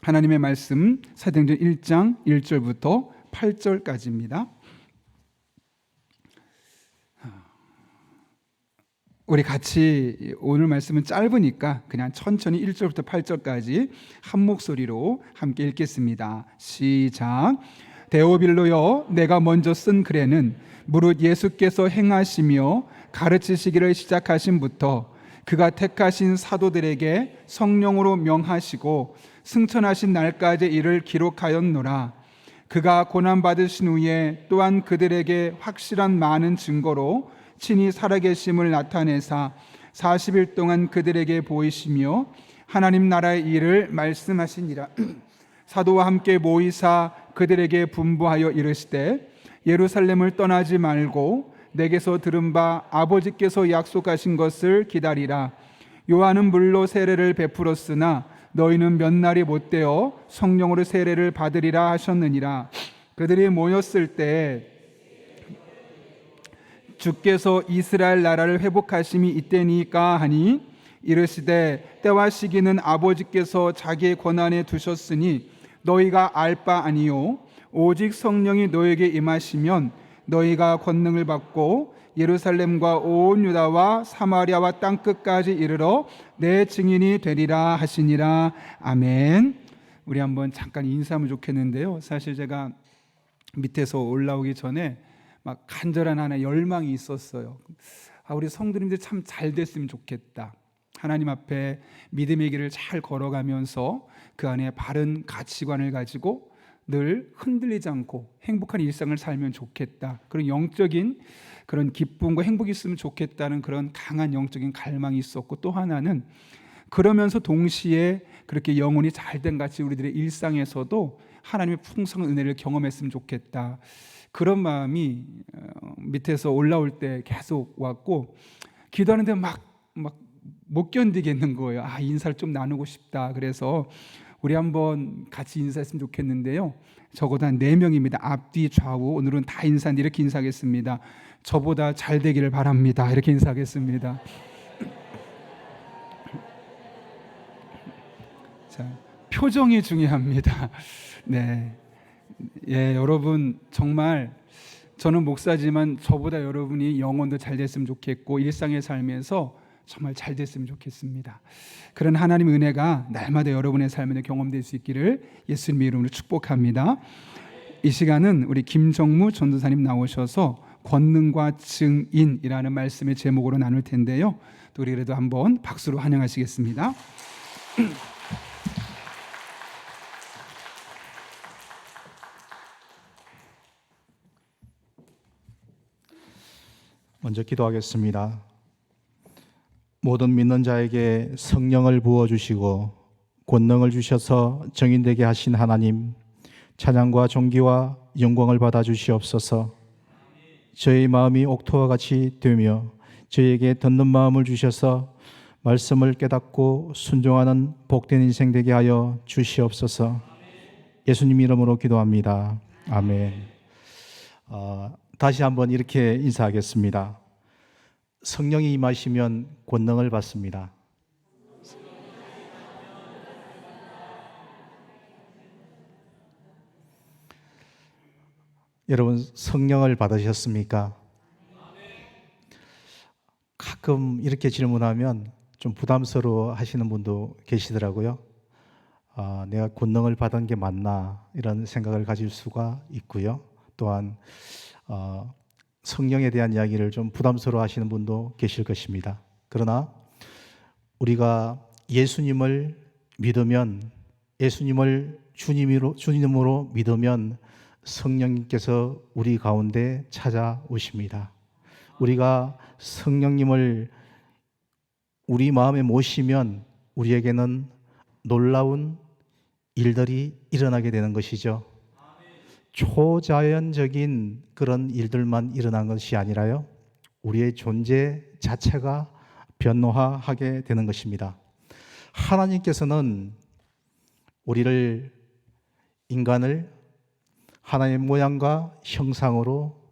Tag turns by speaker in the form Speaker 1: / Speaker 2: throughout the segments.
Speaker 1: 하나님의 말씀 사도행전 1장 1절부터 8절까지입니다. 우리 같이 오늘 말씀은 짧으니까 그냥 천천히 1절부터 8절까지 한 목소리로 함께 읽겠습니다. 시작. 데오빌로여, 내가 먼저 쓴 글에는 무릇 예수께서 행하시며 가르치시기를 시작하신부터 그가 택하신 사도들에게 성령으로 명하시고 승천하신 날까지 이를 기록하였노라. 그가 고난받으신 후에 또한 그들에게 확실한 많은 증거로 친히 살아계심을 나타내사 40일 동안 그들에게 보이시며 하나님 나라의 일을 말씀하시니라. 사도와 함께 모이사 그들에게 분부하여 이르시되 예루살렘을 떠나지 말고 내게서 들은 바 아버지께서 약속하신 것을 기다리라. 요한은 물로 세례를 베풀었으나 너희는 몇 날이 못되어 성령으로 세례를 받으리라 하셨느니라. 그들이 모였을 때 주께서 이스라엘 나라를 회복하심이 이때니까 하니 이르시되 때와 시기는 아버지께서 자기의 권한에 두셨으니 너희가 알 바 아니요 오직 성령이 너에게 임하시면 너희가 권능을 받고 예루살렘과 온 유다와 사마리아와 땅끝까지 이르러 내 증인이 되리라 하시니라. 아멘. 우리 한번 잠깐 인사하면 좋겠는데요. 사실 제가 밑에서 올라오기 전에 막 간절한 하나의 열망이 있었어요. 우리 성도님들 참 잘 됐으면 좋겠다. 하나님 앞에 믿음의 길을 잘 걸어가면서 그 안에 바른 가치관을 가지고 늘 흔들리지 않고 행복한 일상을 살면 좋겠다. 그런 영적인 그런 기쁨과 행복이 있으면 좋겠다는 그런 강한 영적인 갈망이 있었고, 또 하나는 그러면서 동시에 그렇게 영혼이 잘된 같이 우리들의 일상에서도 하나님의 풍성한 은혜를 경험했으면 좋겠다. 그런 마음이 밑에서 올라올 때 계속 왔고, 기도하는데 막 못 견디겠는 거예요. 인사를 좀 나누고 싶다. 그래서 우리 한번 같이 인사했으면 좋겠는데요. 적어도 한 4명입니다. 앞뒤 좌우. 오늘은 다 인사인데 이렇게 인사하겠습니다. 저보다 잘 되기를 바랍니다. 이렇게 인사하겠습니다. 자, 표정이 중요합니다. 네. 예, 여러분 정말 저는 목사지만 저보다 여러분이 영혼도 잘 됐으면 좋겠고 일상의 삶에서 정말 잘 됐으면 좋겠습니다. 그런 하나님의 은혜가 날마다 여러분의 삶에 경험될 수 있기를 예수님의 이름으로 축복합니다. 이 시간은 우리 김정무 전도사님 나오셔서 권능과 증인이라는 말씀의 제목으로 나눌 텐데요. 또 우리 그래도 한번 박수로 환영하시겠습니다.
Speaker 2: 먼저 기도하겠습니다. 모든 믿는 자에게 성령을 부어주시고 권능을 주셔서 정인되게 하신 하나님, 찬양과 존귀와 영광을 받아 주시옵소서. 저희 마음이 옥토와 같이 되며 저희에게 듣는 마음을 주셔서 말씀을 깨닫고 순종하는 복된 인생 되게 하여 주시옵소서. 예수님 이름으로 기도합니다. 아멘. 다시 한번 이렇게 인사하겠습니다. 성령이 임하시면 권능을 받습니다. 여러분 성령을 받으셨습니까? 가끔 이렇게 질문하면 좀 부담스러워 하시는 분도 계시더라고요. 내가 권능을 받은 게 맞나 이런 생각을 가질 수가 있고요. 또한 성령에 대한 이야기를 좀 부담스러워 하시는 분도 계실 것입니다. 그러나 우리가 예수님을 믿으면, 예수님을 주님으로 믿으면 성령님께서 우리 가운데 찾아오십니다. 우리가 성령님을 우리 마음에 모시면 우리에게는 놀라운 일들이 일어나게 되는 것이죠. 초자연적인 그런 일들만 일어난 것이 아니라요, 우리의 존재 자체가 변화하게 되는 것입니다. 하나님께서는 우리를, 인간을 하나님의 모양과 형상으로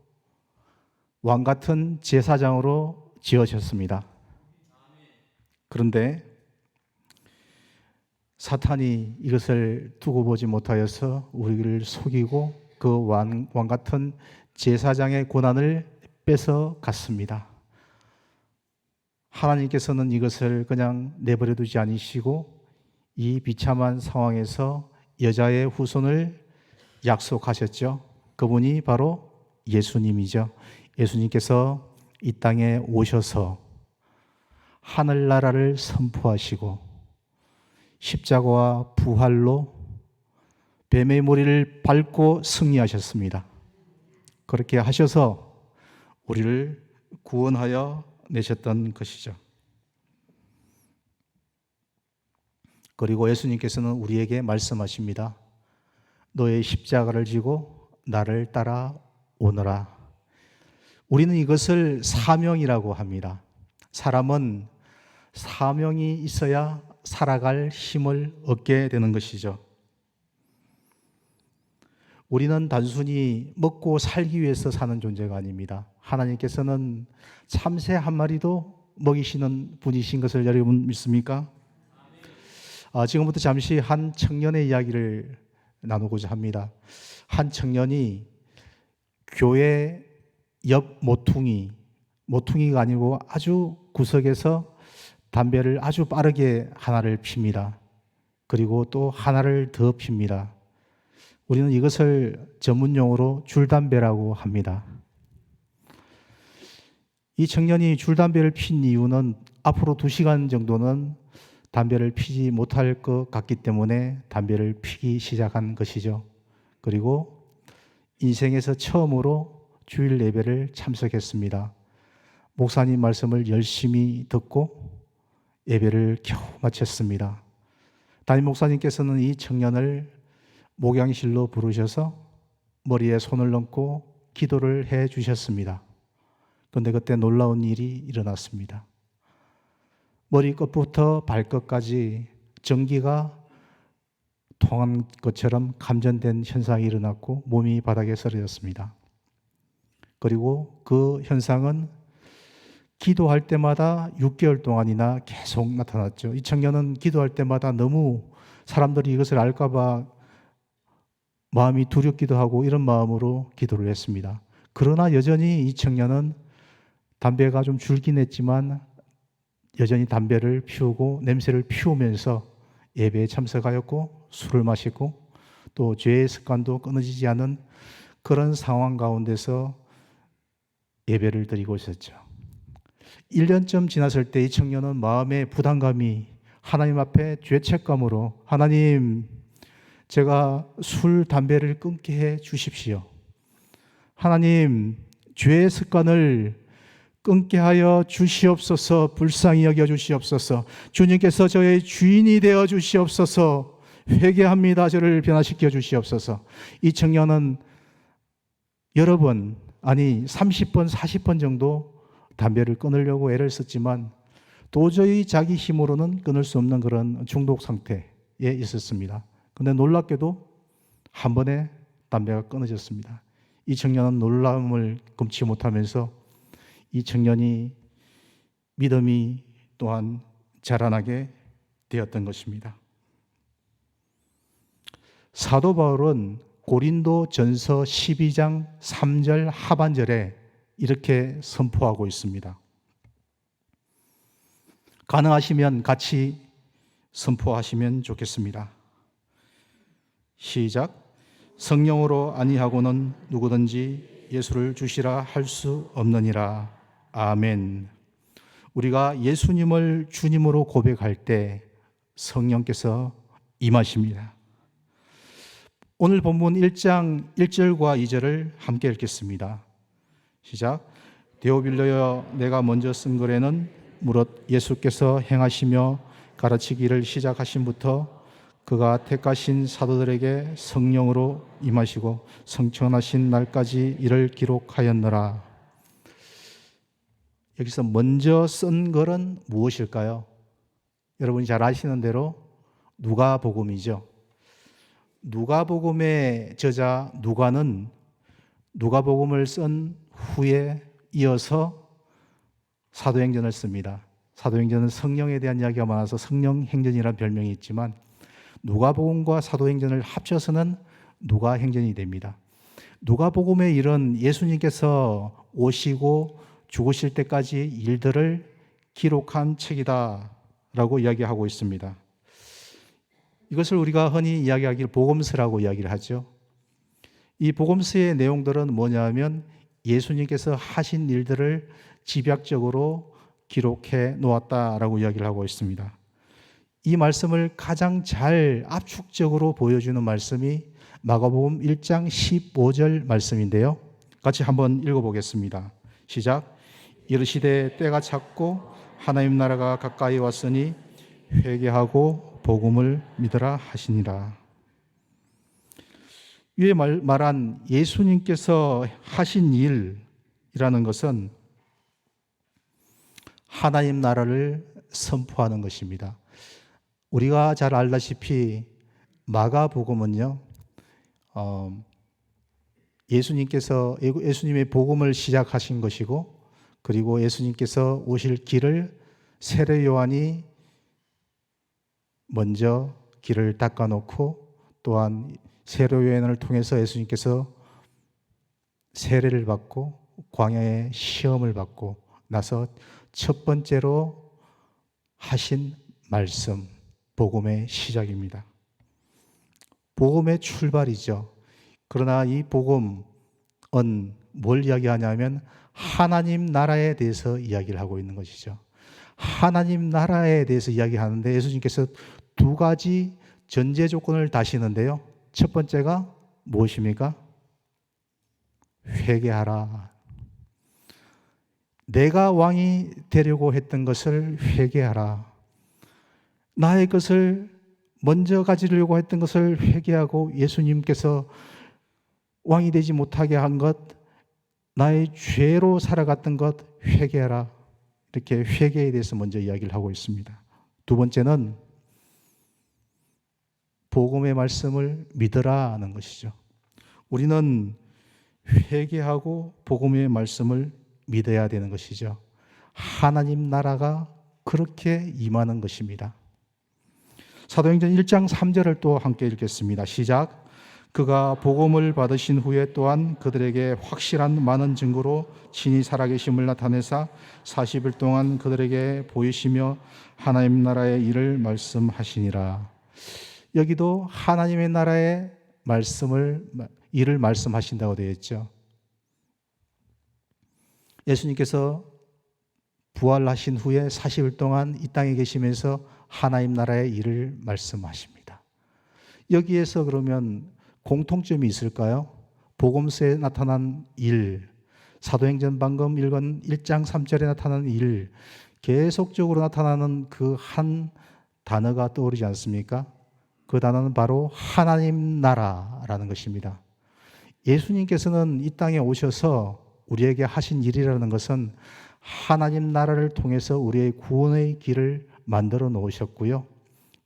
Speaker 2: 왕같은 제사장으로 지으셨습니다. 그런데 사탄이 이것을 두고 보지 못하여서 우리를 속이고 그 왕 같은 제사장의 고난을 뺏어 갔습니다. 하나님께서는 이것을 그냥 내버려 두지 않으시고 이 비참한 상황에서 여자의 후손을 약속하셨죠. 그분이 바로 예수님이죠. 예수님께서 이 땅에 오셔서 하늘나라를 선포하시고 십자가와 부활로 뱀의 머리를 밟고 승리하셨습니다. 그렇게 하셔서 우리를 구원하여 내셨던 것이죠. 그리고 예수님께서는 우리에게 말씀하십니다. 너의 십자가를 지고 나를 따라오너라. 우리는 이것을 사명이라고 합니다. 사람은 사명이 있어야 살아갈 힘을 얻게 되는 것이죠. 우리는 단순히 먹고 살기 위해서 사는 존재가 아닙니다. 하나님께서는 참새 한 마리도 먹이시는 분이신 것을 여러분 믿습니까? 지금부터 잠시 한 청년의 이야기를 나누고자 합니다. 한 청년이 교회 옆 모퉁이가 아니고 아주 구석에서 담배를 아주 빠르게 하나를 핍니다. 그리고 또 하나를 더 핍니다. 우리는 이것을 전문용어로 줄담배라고 합니다. 이 청년이 줄담배를 핀 이유는 앞으로 2시간 정도는 담배를 피지 못할 것 같기 때문에 담배를 피기 시작한 것이죠. 그리고 인생에서 처음으로 주일 예배를 참석했습니다. 목사님 말씀을 열심히 듣고 예배를 겨우 마쳤습니다. 담임 목사님께서는 이 청년을 목양실로 부르셔서 머리에 손을 얹고 기도를 해 주셨습니다. 그런데 그때 놀라운 일이 일어났습니다. 머리끝부터 발끝까지 전기가 통한 것처럼 감전된 현상이 일어났고 몸이 바닥에 쓰러졌습니다. 그리고 그 현상은 기도할 때마다 6개월 동안이나 계속 나타났죠. 이 청년은 기도할 때마다 너무 사람들이 이것을 알까 봐 마음이 두렵기도 하고 이런 마음으로 기도를 했습니다. 그러나 여전히 이 청년은 담배가 좀 줄긴 했지만 여전히 담배를 피우고 냄새를 피우면서 예배에 참석하였고 술을 마시고 또 죄의 습관도 끊어지지 않은 그런 상황 가운데서 예배를 드리고 있었죠. 1년쯤 지났을 때 이 청년은 마음의 부담감이 하나님 앞에 죄책감으로 하나님 제가 술, 담배를 끊게 해 주십시오. 하나님 죄의 습관을 끊게 하여 주시옵소서. 불쌍히 여겨 주시옵소서. 주님께서 저의 주인이 되어 주시옵소서. 회개합니다. 저를 변화시켜 주시옵소서. 이 청년은 여러 번, 아니 30번, 40번 정도 담배를 끊으려고 애를 썼지만 도저히 자기 힘으로는 끊을 수 없는 그런 중독 상태에 있었습니다. 그런데 놀랍게도 한 번에 담배가 끊어졌습니다. 이 청년은 놀라움을 금치 못하면서 이 청년이 믿음이 또한 자라나게 되었던 것입니다. 사도 바울은 고린도 전서 12장 3절 하반절에 이렇게 선포하고 있습니다. 가능하시면 같이 선포하시면 좋겠습니다. 시작. 성령으로 아니하고는 누구든지 예수를 주시라 할 수 없느니라. 아멘. 우리가 예수님을 주님으로 고백할 때 성령께서 임하십니다. 오늘 본문 1장 1절과 2절을 함께 읽겠습니다. 시작. 데오빌로여 내가 먼저 쓴 글에는 무릇 예수께서 행하시며 가르치기를 시작하심부터 그가 택하신 사도들에게 성령으로 임하시고 성천하신 날까지 이를 기록하였노라. 여기서 먼저 쓴 글은 무엇일까요? 여러분이 잘 아시는 대로 누가복음이죠. 누가복음의 저자 누가는 누가복음을 쓴 후에 이어서 사도행전을 씁니다. 사도행전은 성령에 대한 이야기가 많아서 성령행전이라는 별명이 있지만 누가복음과 사도행전을 합쳐서는 누가행전이 됩니다. 누가복음의 일은 예수님께서 오시고 죽으실 때까지 일들을 기록한 책이다라고 이야기하고 있습니다. 이것을 우리가 흔히 이야기하기를 복음서라고 이야기를 하죠. 이 복음서의 내용들은 뭐냐면 예수님께서 하신 일들을 집약적으로 기록해 놓았다라고 이야기를 하고 있습니다. 이 말씀을 가장 잘 압축적으로 보여주는 말씀이 마가복음 1장 15절 말씀인데요. 같이 한번 읽어보겠습니다. 시작. 이르시되 때가 찼고 하나님 나라가 가까이 왔으니 회개하고 복음을 믿으라 하시니라. 위에 말한 예수님께서 하신 일이라는 것은 하나님 나라를 선포하는 것입니다. 우리가 잘 알다시피 마가복음은요, 예수님의 복음을 시작하신 것이고, 그리고 예수님께서 오실 길을 세례 요한이 먼저 길을 닦아놓고, 또한 세례 요한을 통해서 예수님께서 세례를 받고 광야의 시험을 받고 나서 첫 번째로 하신 말씀, 복음의 시작입니다. 복음의 출발이죠. 그러나 이 복음은 뭘 이야기하냐면 하나님 나라에 대해서 이야기를 하고 있는 것이죠. 하나님 나라에 대해서 이야기하는데 예수님께서 두 가지 전제 조건을 다시는데요. 첫 번째가 무엇입니까? 회개하라. 내가 왕이 되려고 했던 것을 회개하라. 나의 것을 먼저 가지려고 했던 것을 회개하고 예수님께서 왕이 되지 못하게 한 것, 나의 죄로 살아갔던 것 회개하라. 이렇게 회개에 대해서 먼저 이야기를 하고 있습니다. 두 번째는 복음의 말씀을 믿으라 하는 것이죠. 우리는 회개하고 복음의 말씀을 믿어야 되는 것이죠. 하나님 나라가 그렇게 임하는 것입니다. 사도행전 1장 3절을 또 함께 읽겠습니다. 시작. 그가 복음을 받으신 후에 또한 그들에게 확실한 많은 증거로 친히 살아계심을 나타내사 40일 동안 그들에게 보이시며 하나님 나라의 일을 말씀하시니라. 여기도 하나님의 나라의 일을 말씀하신다고 되어 있죠. 예수님께서 부활하신 후에 40일 동안 이 땅에 계시면서 하나님 나라의 일을 말씀하십니다. 여기에서 그러면 공통점이 있을까요? 복음서에 나타난 일, 사도행전 방금 읽은 1장 3절에 나타난 일, 계속적으로 나타나는 그 한 단어가 떠오르지 않습니까? 그 단어는 바로 하나님 나라라는 것입니다. 예수님께서는 이 땅에 오셔서 우리에게 하신 일이라는 것은 하나님 나라를 통해서 우리의 구원의 길을 만들어 놓으셨고요.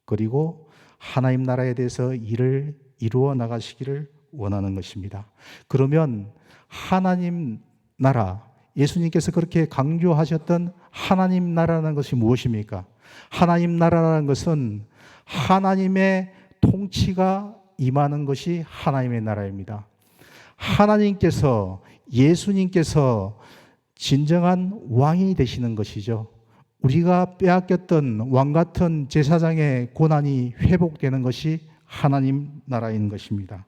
Speaker 2: 그리고 하나님 나라에 대해서 일을 이루어 나가시기를 원하는 것입니다. 그러면 하나님 나라, 예수님께서 그렇게 강조하셨던 하나님 나라라는 것이 무엇입니까? 하나님 나라라는 것은 하나님의 통치가 임하는 것이 하나님의 나라입니다. 하나님께서, 예수님께서 진정한 왕이 되시는 것이죠. 우리가 빼앗겼던 왕 같은 제사장의 고난이 회복되는 것이 하나님 나라인 것입니다.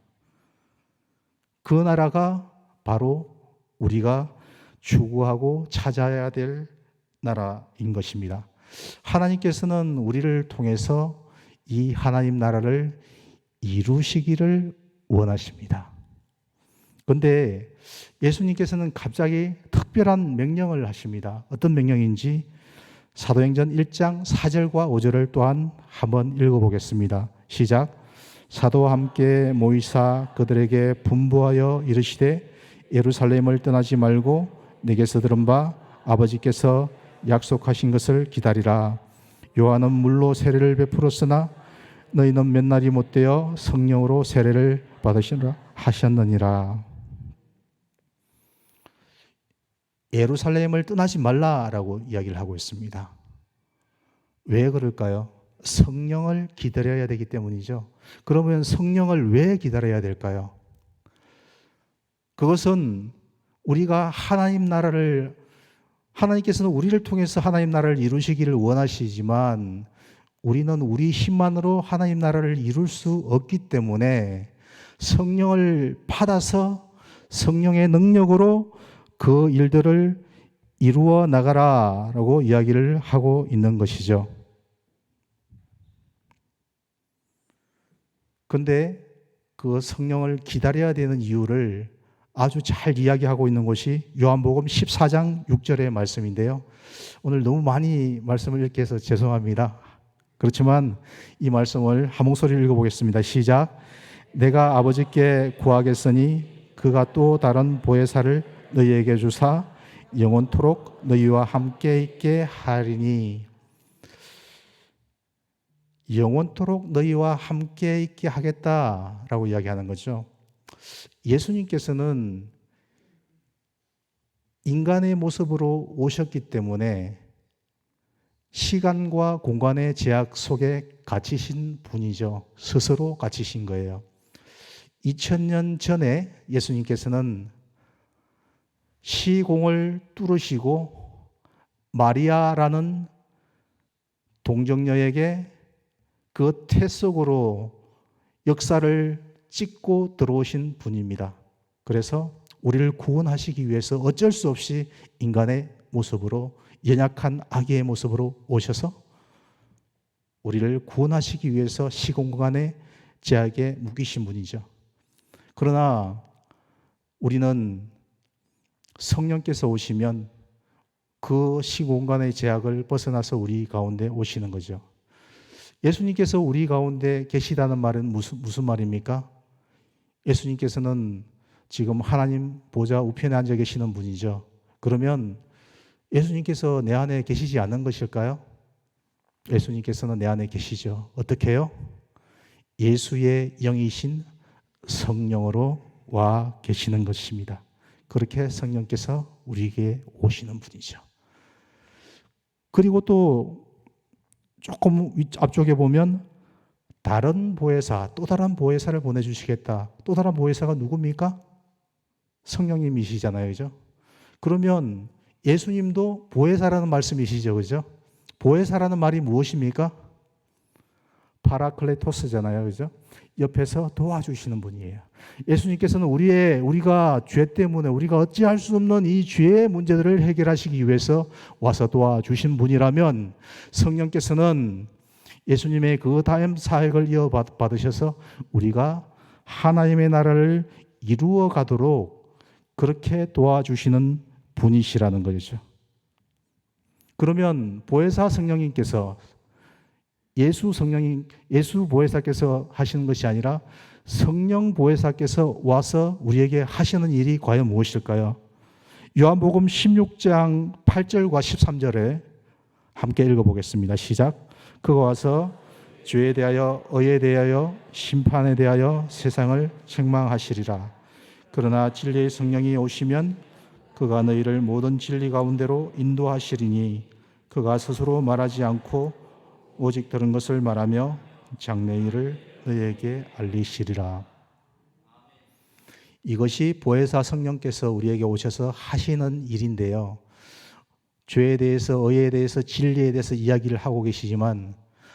Speaker 2: 그 나라가 바로 우리가 추구하고 찾아야 될 나라인 것입니다. 하나님께서는 우리를 통해서 이 하나님 나라를 이루시기를 원하십니다. 그런데 예수님께서는 갑자기 특별한 명령을 하십니다. 어떤 명령인지 사도행전 1장 4절과 5절을 또한 한번 읽어보겠습니다. 시작. 사도와 함께 모이사 그들에게 분부하여 이르시되 예루살렘을 떠나지 말고 내게서 들은 바 아버지께서 약속하신 것을 기다리라. 요한은 물로 세례를 베풀었으나 너희는 몇 날이 못되어 성령으로 세례를 받으시라 하셨느니라. 예루살렘을 떠나지 말라라고 이야기를 하고 있습니다. 왜 그럴까요? 성령을 기다려야 되기 때문이죠. 그러면 성령을 왜 기다려야 될까요? 그것은 우리가 하나님께서는 우리를 통해서 하나님 나라를 이루시기를 원하시지만 우리는 우리 힘만으로 하나님 나라를 이룰 수 없기 때문에 성령을 받아서 성령의 능력으로 그 일들을 이루어 나가라라고 이야기를 하고 있는 것이죠. 그런데 그 성령을 기다려야 되는 이유를 아주 잘 이야기하고 있는 것이 요한복음 14장 6절의 말씀인데요. 오늘 너무 많이 말씀을 읽게 해서 죄송합니다. 그렇지만 이 말씀을 한 목소리로 읽어보겠습니다. 시작. 내가 아버지께 구하겠으니 그가 또 다른 보혜사를 너희에게 주사 영원토록 너희와 함께 있게 하리니. 영원토록 너희와 함께 있게 하겠다라고 이야기하는 거죠. 예수님께서는 인간의 모습으로 오셨기 때문에 시간과 공간의 제약 속에 갇히신 분이죠. 스스로 갇히신 거예요. 2000년 전에 예수님께서는 시공을 뚫으시고 마리아라는 동정녀에게 그 태 속으로 역사를 찍고 들어오신 분입니다. 그래서 우리를 구원하시기 위해서 어쩔 수 없이 인간의 모습으로, 연약한 아기의 모습으로 오셔서 우리를 구원하시기 위해서 시공간의 제약에 묶이신 분이죠. 그러나 우리는 성령께서 오시면 그 시공간의 제약을 벗어나서 우리 가운데 오시는 거죠. 예수님께서 우리 가운데 계시다는 말은 무슨 말입니까? 예수님께서는 지금 하나님 보좌 우편에 앉아 계시는 분이죠. 그러면 예수님께서 내 안에 계시지 않는 것일까요? 예수님께서는 내 안에 계시죠. 어떻게 해요? 예수의 영이신 성령으로 와 계시는 것입니다. 그렇게 성령께서 우리에게 오시는 분이죠. 그리고 또 조금 앞쪽에 보면 다른 보혜사, 또 다른 보혜사를 보내주시겠다. 또 다른 보혜사가 누굽니까? 성령님이시잖아요. 그죠? 그러면 예수님도 보혜사라는 말씀이시죠. 그죠? 보혜사라는 말이 무엇입니까? 파라클레토스잖아요. 그죠? 옆에서 도와주시는 분이에요. 예수님께서는 우리가 죄 때문에 우리가 어찌할 수 없는 이 죄의 문제들을 해결하시기 위해서 와서 도와주신 분이라면 성령께서는 예수님의 그 다음 사역을 이어받으셔서 우리가 하나님의 나라를 이루어 가도록 그렇게 도와주시는 분이시라는 거죠. 그러면 보혜사 성령님께서 예수 보혜사께서 하시는 것이 아니라 성령 보혜사께서 와서 우리에게 하시는 일이 과연 무엇일까요? 요한복음 16장 8절과 13절에 함께 읽어보겠습니다. 시작. 그가 와서 죄에 대하여 의에 대하여 심판에 대하여 세상을 책망하시리라. 그러나 진리의 성령이 오시면 그가 너희를 모든 진리 가운데로 인도하시리니 그가 스스로 말하지 않고 오직 들은 것을 말하며 장래 일을 너희에게 알리시리라. 이것이 보혜사 성령께서 우리에게 오셔서 하시는 일인데요. 죄에 대해서, 의에 대해서, 진리에 대해서 이야기를 하고 계시지만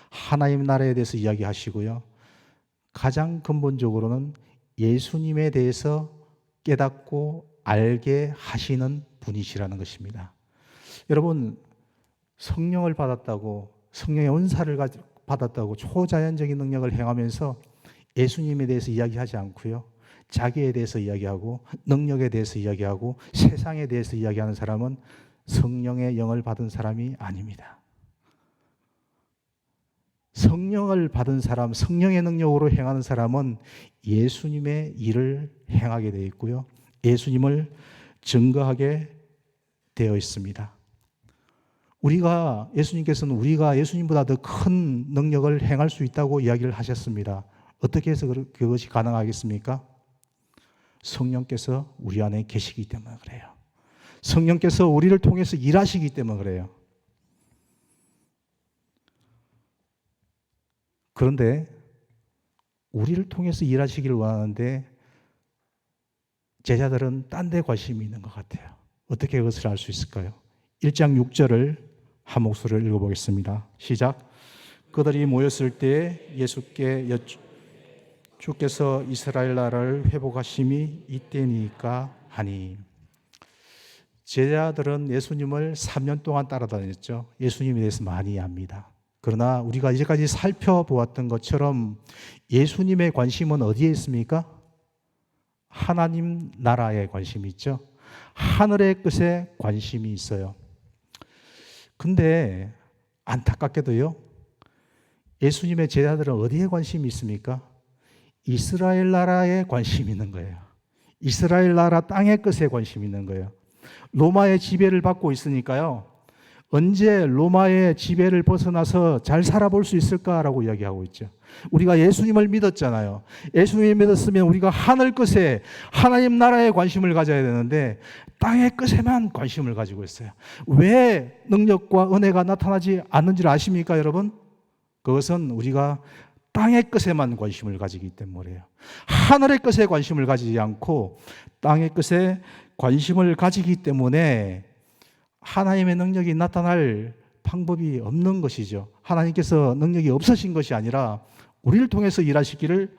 Speaker 2: 하나님 나라에 대해서 이야기하시고요. 가장 근본적으로는 예수님에 대해서 깨닫고 알게 하시는 분이시라는 것입니다. 여러분, 성령을 받았다고, 성령의 은사를 받았다고 초자연적인 능력을 행하면서 예수님에 대해서 이야기하지 않고요. 자기에 대해서 이야기하고 능력에 대해서 이야기하고 세상에 대해서 이야기하는 사람은 성령의 영을 받은 사람이 아닙니다. 성령을 받은 사람, 성령의 능력으로 행하는 사람은 예수님의 일을 행하게 되어 있고요. 예수님을 증거하게 되어 있습니다. 예수님께서는 우리가 예수님보다 더 큰 능력을 행할 수 있다고 이야기를 하셨습니다. 어떻게 해서 그것이 가능하겠습니까? 성령께서 우리 안에 계시기 때문에 그래요. 성령께서 우리를 통해서 일하시기 때문에 그래요. 그런데 우리를 통해서 일하시기를 원하는데 제자들은 딴 데 관심이 있는 것 같아요. 어떻게 그것을 알 수 있을까요? 1장 6절을 한 목소리로 읽어보겠습니다. 시작. 그들이 모였을 때 예수께 주께서 이스라엘 나라를 회복하심이 이때니까 하니. 제자들은 예수님을 3년 동안 따라다녔죠. 예수님에 대해서 많이 압니다. 그러나 우리가 이제까지 살펴보았던 것처럼 예수님의 관심은 어디에 있습니까? 하나님 나라에 관심이 있죠. 하늘의 것에 관심이 있어요. 근데 안타깝게도요, 예수님의 제자들은 어디에 관심이 있습니까? 이스라엘 나라에 관심이 있는 거예요. 이스라엘 나라 땅의 것에 관심이 있는 거예요. 로마의 지배를 받고 있으니까요, 언제 로마의 지배를 벗어나서 잘 살아볼 수 있을까라고 이야기하고 있죠. 우리가 예수님을 믿었잖아요. 예수님을 믿었으면 우리가 하늘 것에, 하나님 나라에 관심을 가져야 되는데 땅의 것에만 관심을 가지고 있어요. 왜 능력과 은혜가 나타나지 않는지를 아십니까, 여러분? 그것은 우리가 땅의 것에만 관심을 가지기 때문이에요. 하늘의 것에 관심을 가지지 않고 땅의 것에 관심을 가지기 때문에 하나님의 능력이 나타날 방법이 없는 것이죠. 하나님께서 능력이 없으신 것이 아니라 우리를 통해서 일하시기를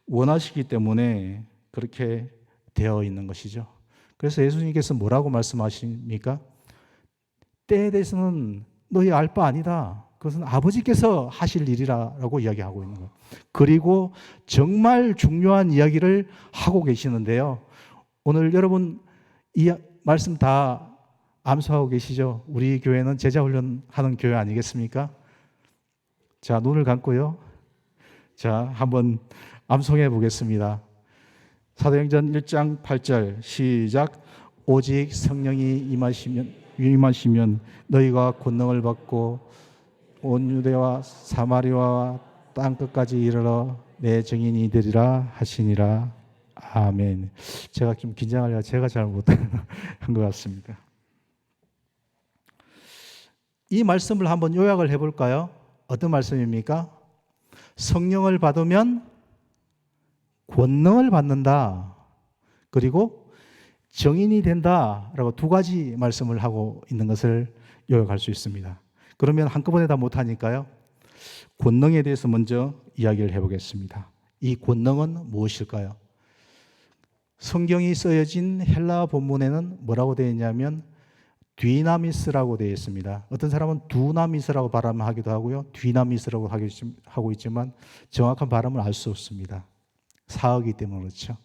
Speaker 2: 원하시기 때문에 그렇게 되어 있는 것이죠. 그래서 예수님께서 뭐라고 말씀하십니까? 때에 대해서는 너희 알 바 아니다. 그것은 아버지께서 하실 일이라고 이야기하고 있는 거예요. 그리고 정말 중요한 이야기를 하고 계시는데요. 오늘 여러분 이 말씀 다 암송하고 계시죠? 우리 교회는 제자훈련하는 교회 아니겠습니까? 자, 눈을 감고요. 자, 한번 암송해 보겠습니다. 사도행전 1장 8절 시작. 오직 성령이 임하시면 너희가 권능을 받고 온 유대와 사마리아와 땅 끝까지 이르러 내 증인이 되리라 하시니라. 아멘. 제가 좀 긴장하려 제가 잘 못한 것 같습니다. 이 말씀을 한번 요약을 해볼까요? 어떤 말씀입니까? 성령을 받으면 권능을 받는다. 그리고 정인이 된다라고 두 가지 말씀을 하고 있는 것을 요약할 수 있습니다. 그러면 한꺼번에 다 못하니까요, 권능에 대해서 먼저 이야기를 해보겠습니다. 이 권능은 무엇일까요? 성경이 쓰여진 헬라어 본문에는 뭐라고 되어 있냐면 뒤나미스라고 되어 있습니다. 어떤 사람은 두나미스라고 발음하기도 하고요, 뒤나미스라고 하고 있지만 정확한 발음을 알 수 없습니다. 사어기 때문에 그렇죠.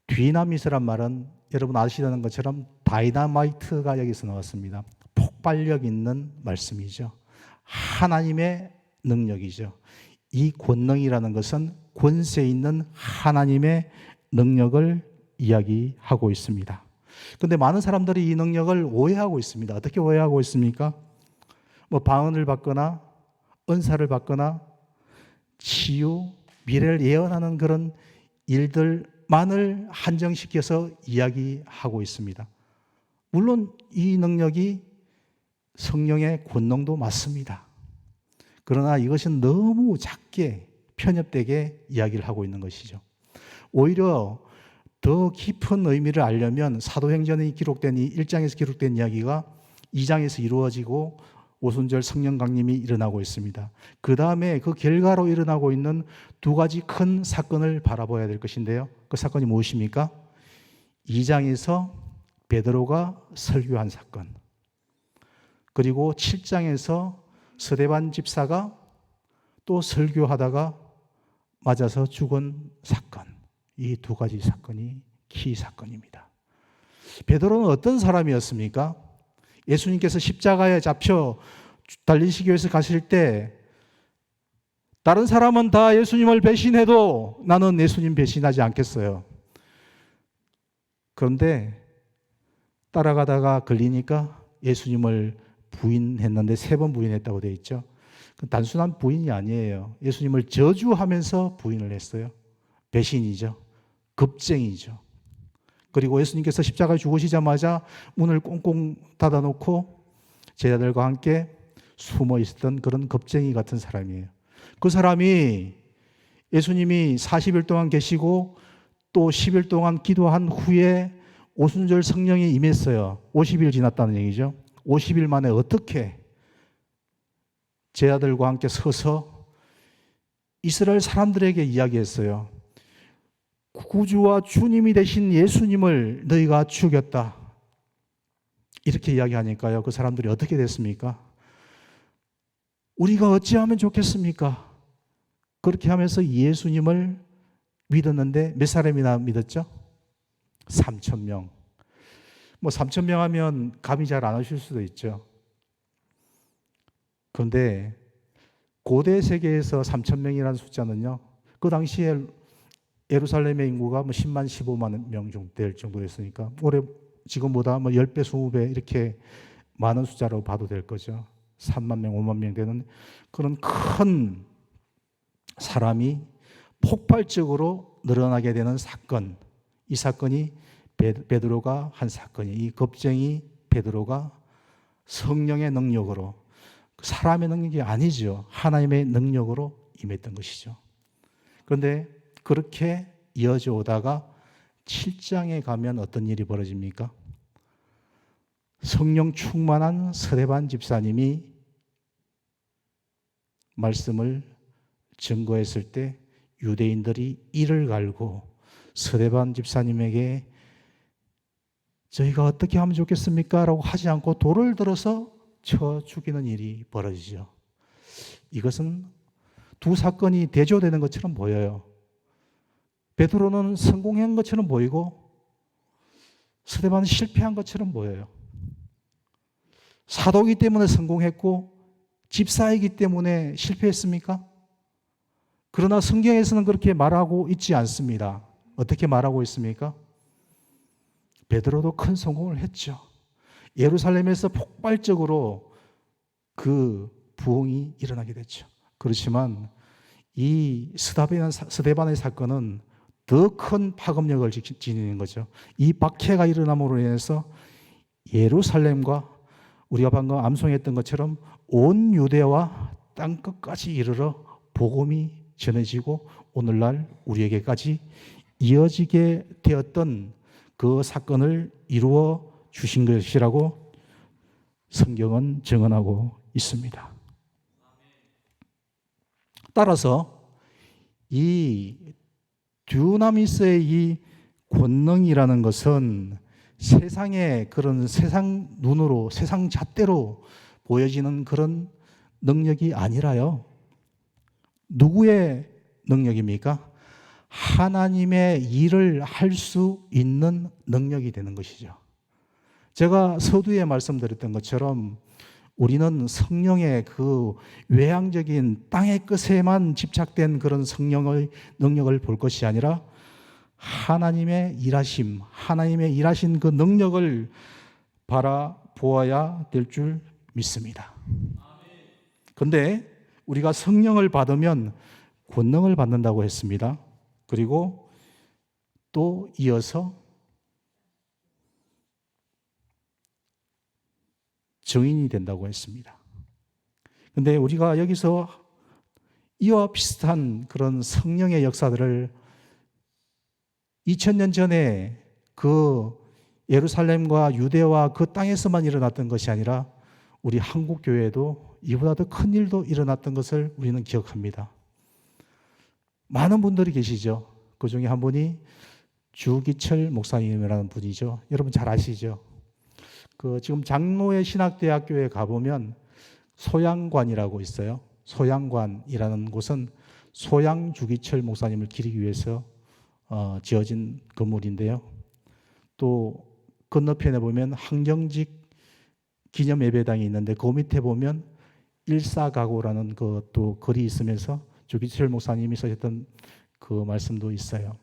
Speaker 2: 뒤나미스란 말은 여러분 아시는 것처럼 다이나마이트가 여기서 나왔습니다. 폭발력 있는 말씀이죠. 하나님의 능력이죠. 이 권능이라는 것은 권세 있는 하나님의 능력을 이야기하고 있습니다. 그런데 많은 사람들이 이 능력을 오해하고 있습니다. 어떻게 오해하고 있습니까? 방언을 받거나 은사를 받거나 치유, 미래를 예언하는 그런 일들만을 한정시켜서 이야기하고 있습니다. 물론 이 능력이 성령의 권능도 맞습니다. 그러나 이것은 너무 작게 편협되게 이야기를 하고 있는 것이죠. 오히려 더 깊은 의미를 알려면 사도행전에 기록된 이 1장에서 기록된 이야기가 2장에서 이루어지고 오순절 성령 강림이 일어나고 있습니다. 그 다음에 그 결과로 일어나고 있는 두 가지 큰 사건을 바라봐야 될 것인데요. 그 사건이 무엇입니까? 2장에서 베드로가 설교한 사건, 그리고 7장에서 스데반 집사가 또 설교하다가 맞아서 죽은 사건, 이 두 가지 사건이 키 사건입니다. 베드로는 어떤 사람이었습니까? 예수님께서 십자가에 잡혀 달리시기 위해서 가실 때 다른 사람은 다 예수님을 배신해도 나는 예수님 배신하지 않겠어요. 그런데 따라가다가 걸리니까 예수님을 부인했는데 3번 부인했다고 되어 있죠. 단순한 부인이 아니에요. 예수님을 저주하면서 부인을 했어요. 배신이죠. 겁쟁이죠. 그리고 예수님께서 십자가에 죽으시자마자 문을 꽁꽁 닫아놓고 제자들과 함께 숨어 있었던 그런 겁쟁이 같은 사람이에요. 그 사람이 예수님이 40일 동안 계시고 또 10일 동안 기도한 후에 오순절 성령이 임했어요. 50일 지났다는 얘기죠. 50일 만에 어떻게 제자들과 함께 서서 이스라엘 사람들에게 이야기했어요. 구주와 주님이 되신 예수님을 너희가 죽였다. 이렇게 이야기하니까요. 그 사람들이 어떻게 됐습니까? 우리가 어찌하면 좋겠습니까? 그렇게 하면서 예수님을 믿었는데 몇 사람이나 믿었죠? 3,000명. 뭐 3,000명 하면 감이 잘 안 오실 수도 있죠. 그런데 고대 세계에서 3,000명이라는 숫자는요, 그 당시에 예루살렘의 인구가 뭐 10만, 15만 명 정도 될 정도였으니까 올해 지금보다 뭐 10배, 20배 이렇게 많은 숫자라고 봐도 될 거죠. 3만 명, 5만 명 되는 그런 큰 사람이 폭발적으로 늘어나게 되는 사건. 이 사건이 베드로가 한 사건이, 이 겁쟁이 베드로가 성령의 능력으로, 사람의 능력이 아니죠. 하나님의 능력으로 임했던 것이죠. 그런데 그렇게 이어져 오다가 7장에 가면 어떤 일이 벌어집니까? 성령 충만한 스데반 집사님이 말씀을 증거했을 때 유대인들이 이를 갈고 스데반 집사님에게 저희가 어떻게 하면 좋겠습니까? 라고 하지 않고 돌을 들어서 쳐 죽이는 일이 벌어지죠. 이것은 두 사건이 대조되는 것처럼 보여요. 베드로는 성공한 것처럼 보이고 스데반은 실패한 것처럼 보여요. 사도이기 때문에 성공했고 집사이기 때문에 실패했습니까? 그러나 성경에서는 그렇게 말하고 있지 않습니다. 어떻게 말하고 있습니까? 베드로도 큰 성공을 했죠. 예루살렘에서 폭발적으로 그 부흥이 일어나게 됐죠. 그렇지만 이 스데반의 사건은 더 큰 파급력을 지니는 거죠. 이 박해가 일어남으로 인해서 예루살렘과 우리가 방금 암송했던 것처럼 온 유대와 땅끝까지 이르러 복음이 전해지고 오늘날 우리에게까지 이어지게 되었던 그 사건을 이루어 주신 것이라고 성경은 증언하고 있습니다. 따라서 이 듀나미스의 이 권능이라는 것은 세상의 그런 세상 눈으로, 세상 잣대로 보여지는 그런 능력이 아니라요. 누구의 능력입니까? 하나님의 일을 할 수 있는 능력이 되는 것이죠. 제가 서두에 말씀드렸던 것처럼 우리는 성령의 그 외향적인 땅의 끝에만 집착된 그런 성령의 능력을 볼 것이 아니라 하나님의 일하심, 하나님의 일하신 그 능력을 바라보아야 될 줄 믿습니다. 그런데 우리가 성령을 받으면 권능을 받는다고 했습니다. 그리고 또 이어서 증인이 된다고 했습니다. 그런데 우리가 여기서 이와 비슷한 그런 성령의 역사들을 2000년 전에 그 예루살렘과 유대와 그 땅에서만 일어났던 것이 아니라 우리 한국 교회에도 이보다 더 큰 일도 일어났던 것을 우리는 기억합니다. 많은 분들이 계시죠. 그 중에 한 분이 주기철 목사님이라는 분이죠. 여러분 잘 아시죠? 지금 장로의 신학대학교에 가보면 소양관이라고 있어요. 소양관이라는 곳은 소양 주기철 목사님을 기리기 위해서 지어진 건물인데요. 또 건너편에 보면 항정직 기념 예배당이 있는데 그 밑에 보면 일사가고라는 또 글이 있으면서 주기철 목사님이 쓰셨던 그 말씀도 있어요.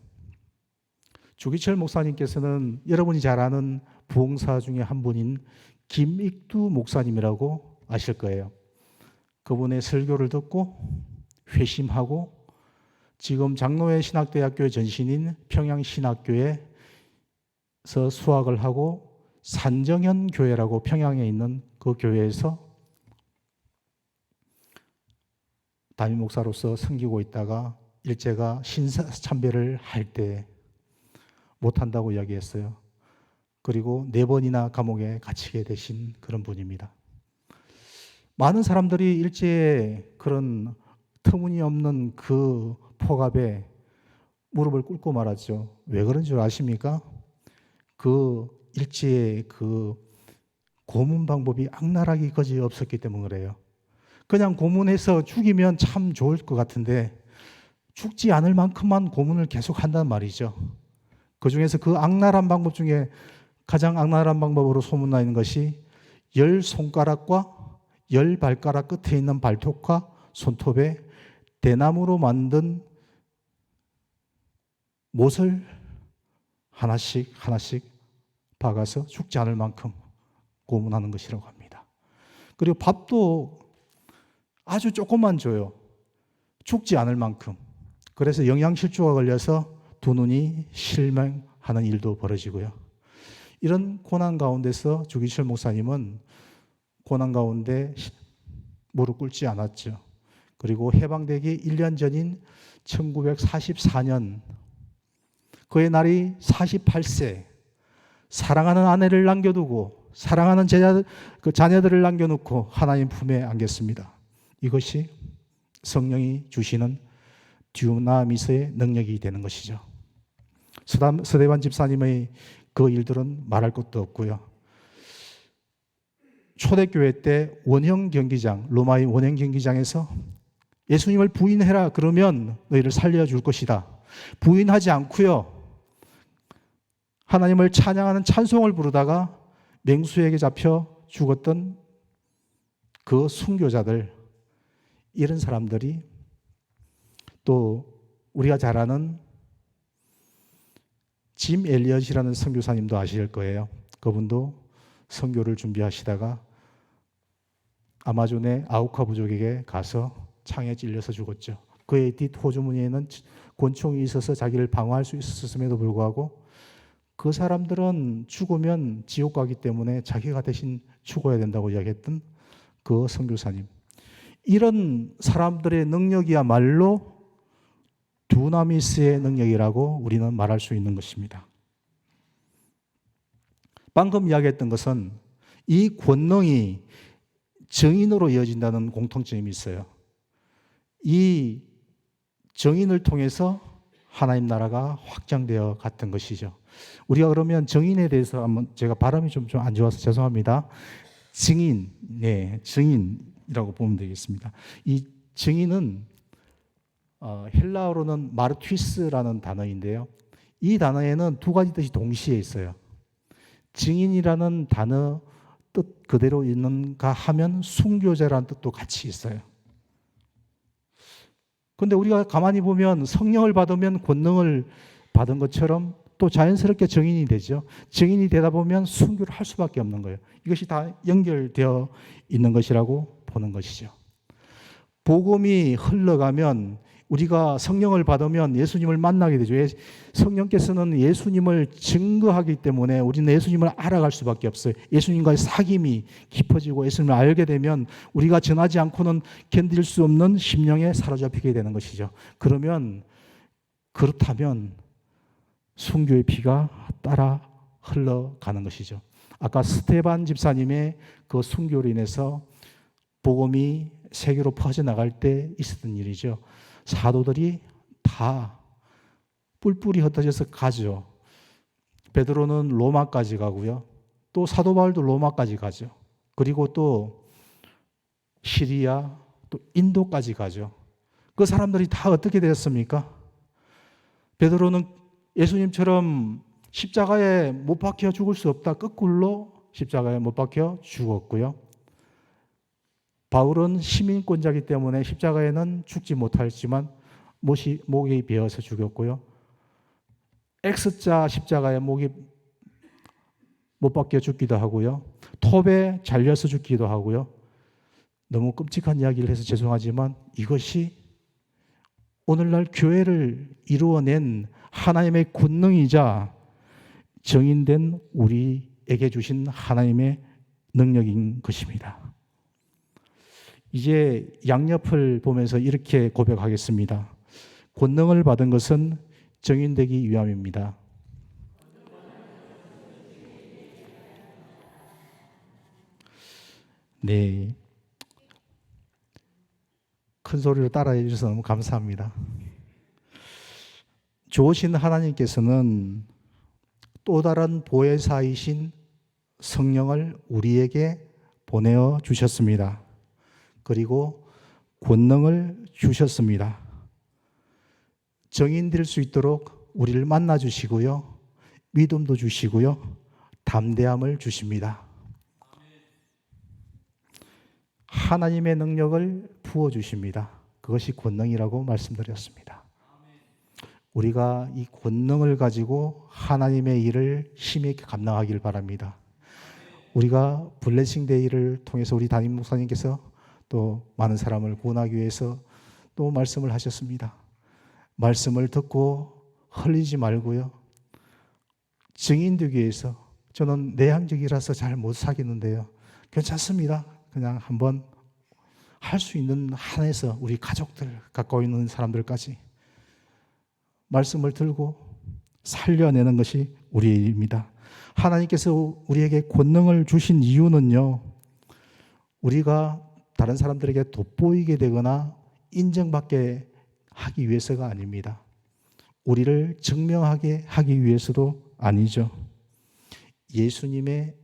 Speaker 2: 주기철 목사님께서는 여러분이 잘 아는 부흥사 중에 한 분인 김익두 목사님이라고 아실 거예요. 그분의 설교를 듣고 회심하고 지금 장로회 신학대학교의 전신인 평양신학교에서 수학을 하고 산정현 교회라고 평양에 있는 그 교회에서 담임 목사로서 섬기고 있다가 일제가 신사참배를 할 때 못한다고 이야기했어요. 그리고 4번이나 감옥에 갇히게 되신 그런 분입니다. 많은 사람들이 일제의 그런 터무니없는 그 폭압에 무릎을 꿇고 말았죠. 왜 그런 줄 아십니까? 그 일제의 그 고문 방법이 악랄하기 거지 없었기 때문에 그래요. 그냥 고문해서 죽이면 참 좋을 것 같은데 죽지 않을 만큼만 고문을 계속 한단 말이죠. 그 중에서 그 악랄한 방법 중에 가장 악랄한 방법으로 소문나 있는 것이 10손가락과 10발가락 끝에 있는 발톱과 손톱에 대나무로 만든 못을 하나씩 박아서 죽지 않을 만큼 고문하는 것이라고 합니다. 그리고 밥도 아주 조금만 줘요. 죽지 않을 만큼. 그래서 영양실조가 걸려서 2눈이 실명하는 일도 벌어지고요. 이런 고난 가운데서 주기철 목사님은 고난 가운데 무릎 꿇지 않았죠. 그리고 해방되기 1년 전인 1944년 그의 날이 48세 사랑하는 아내를 남겨두고 사랑하는 자녀들을 남겨놓고 하나님 품에 안겼습니다. 이것이 성령이 주시는 듀나미스의 능력이 되는 것이죠. 서대반 집사님의 그 일들은 말할 것도 없고요. 초대교회 때 원형 경기장, 로마의 원형 경기장에서 예수님을 부인해라 그러면 너희를 살려줄 것이다. 부인하지 않고요. 하나님을 찬양하는 찬송을 부르다가 맹수에게 잡혀 죽었던 그 순교자들, 이런 사람들이 또 우리가 잘 아는 짐 엘리엇이라는 선교사님도 아실 거예요. 그분도 선교를 준비하시다가 아마존의 아우카 부족에게 가서 창에 찔려서 죽었죠. 그의 뒷 호주머니에는 권총이 있어서 자기를 방어할 수 있었음에도 불구하고 그 사람들은 죽으면 지옥 가기 때문에 자기가 대신 죽어야 된다고 이야기했던 그 선교사님. 이런 사람들의 능력이야말로 두나미스의 능력이라고 우리는 말할 수 있는 것입니다. 방금 이야기했던 것은 이 권능이 정인으로 이어진다는 공통점이 있어요. 이 정인을 통해서 하나님 나라가 확장되어 갔던 것이죠. 우리가 그러면 정인에 대해서 한번, 제가 발음이 좀 안 좋아서 죄송합니다. 증인, 증인이라고 보면 되겠습니다. 이 증인은 헬라어로는 마르튀스라는 단어인데요. 이 단어에는 2가지 뜻이 동시에 있어요. 증인이라는 단어 뜻 그대로 있는가 하면 순교자라는 뜻도 같이 있어요. 그런데 우리가 가만히 보면 성령을 받으면 권능을 받은 것처럼 또 자연스럽게 증인이 되죠. 증인이 되다 보면 순교를 할 수밖에 없는 거예요. 이것이 다 연결되어 있는 것이라고 보는 것이죠. 복음이 흘러가면 우리가 성령을 받으면 예수님을 만나게 되죠. 성령께서는 예수님을 증거하기 때문에 우리는 예수님을 알아갈 수밖에 없어요. 예수님과의 사귐이 깊어지고 예수님을 알게 되면 우리가 전하지 않고는 견딜 수 없는 심령에 사로잡히게 되는 것이죠. 그렇다면 순교의 피가 따라 흘러가는 것이죠. 아까 스테반 집사님의 그 순교로 인해서 복음이 세계로 퍼져나갈 때 있었던 일이죠. 사도들이 다 뿔뿔이 흩어져서 가죠. 베드로는 로마까지 가고요. 또 사도 바울도 로마까지 가죠. 그리고 또 시리아, 또 인도까지 가죠. 그 사람들이 다 어떻게 되었습니까? 베드로는 예수님처럼 십자가에 못 박혀 죽을 수 없다. 거꾸로 십자가에 못 박혀 죽었고요. 바울은 시민권자이기 때문에 십자가에는 죽지 못했지만 목이 베어서 죽였고요. X자 십자가에 목이 못 박혀 죽기도 하고요. 톱에 잘려서 죽기도 하고요. 너무 끔찍한 이야기를 해서 죄송하지만 이것이 오늘날 교회를 이루어낸 하나님의 권능이자 정인된 우리에게 주신 하나님의 능력인 것입니다. 이제 양옆을 보면서 이렇게 고백하겠습니다. 권능을 받은 것은 정인되기 위함입니다. 네. 큰 소리로 따라해 주셔서 너무 감사합니다. 좋으신 하나님께서는 또 다른 보혜사이신 성령을 우리에게 보내어 주셨습니다. 그리고 권능을 주셨습니다. 정인될 수 있도록 우리를 만나 주시고요. 믿음도 주시고요. 담대함을 주십니다. 하나님의 능력을 부어주십니다. 그것이 권능이라고 말씀드렸습니다. 우리가 이 권능을 가지고 하나님의 일을 힘있게 감당하길 바랍니다. 우리가 블레싱 데이를 통해서 우리 담임 목사님께서 또 많은 사람을 구원하기 위해서 또 말씀을 하셨습니다. 말씀을 듣고 흘리지 말고요. 증인되기 위해서 저는 내향적이라서 잘 못 사귀는데요. 괜찮습니다. 그냥 한번 할 수 있는 한에서 우리 가족들, 가까이 있는 사람들까지 말씀을 들고 살려내는 것이 우리의 일입니다. 하나님께서 우리에게 권능을 주신 이유는요, 우리가 다른 사람들에게 돋보이게 되거나 인정받게 하기 위해서가 아닙니다. 우리를 증명하게 하기 위해서도 아니죠. 예수님의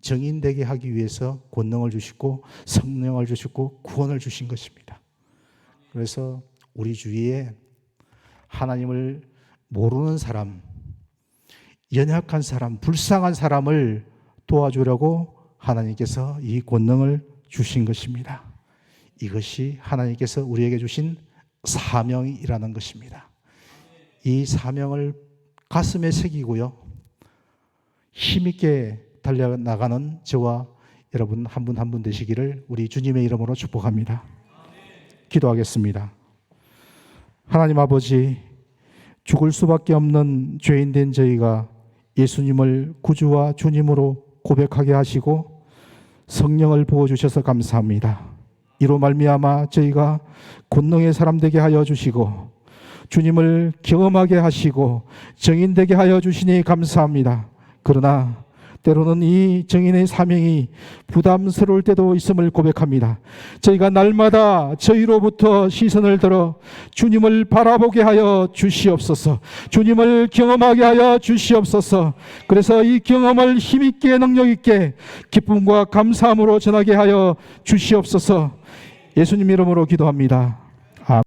Speaker 2: 정인되게 하기 위해서 권능을 주시고 성령을 주시고 구원을 주신 것입니다. 그래서 우리 주위에 하나님을 모르는 사람, 연약한 사람, 불쌍한 사람을 도와주려고 하나님께서 이 권능을 주신 것입니다. 이것이 하나님께서 우리에게 주신 사명이라는 것입니다. 이 사명을 가슴에 새기고요, 힘있게 달려나가는 저와 여러분 한 분 한 분 되시기를 우리 주님의 이름으로 축복합니다. 기도하겠습니다. 하나님 아버지, 죽을 수밖에 없는 죄인된 저희가 예수님을 구주와 주님으로 고백하게 하시고 성령을 부어주셔서 감사합니다. 이로 말미암아 저희가 권능의 사람 되게 하여 주시고 주님을 경험하게 하시고 정인되게 하여 주시니 감사합니다. 그러나 때로는 이 정인의 사명이 부담스러울 때도 있음을 고백합니다. 저희가 날마다 저희로부터 시선을 들어 주님을 바라보게 하여 주시옵소서. 주님을 경험하게 하여 주시옵소서. 그래서 이 경험을 힘있게 능력있게 기쁨과 감사함으로 전하게 하여 주시옵소서. 예수님 이름으로 기도합니다.